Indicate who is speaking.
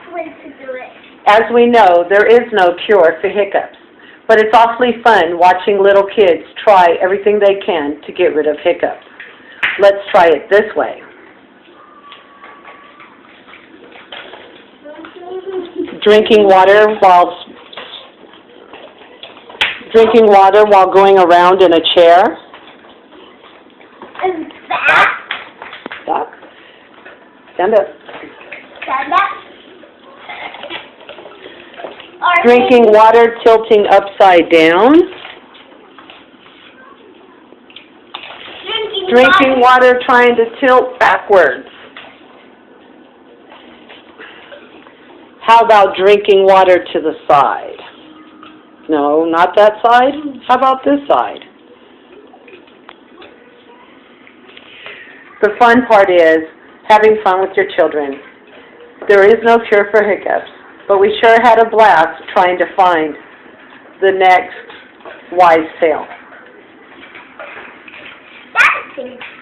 Speaker 1: best way to do it.
Speaker 2: As we know, there is no cure for hiccups, but it's awfully fun watching little kids try everything they can to get rid of hiccups. Let's try it this way. Drinking water while going around in a chair.
Speaker 1: Is that?
Speaker 2: Stop. Stand up.
Speaker 1: Stand up. Or
Speaker 2: Drinking water tilting upside down. Drinking water trying to tilt backwards. How about drinking water to the side? No, not that side. How about this side? The fun part is having fun with your children. There is no cure for hiccups, but we sure had a blast trying to find the next wise tale.
Speaker 1: That's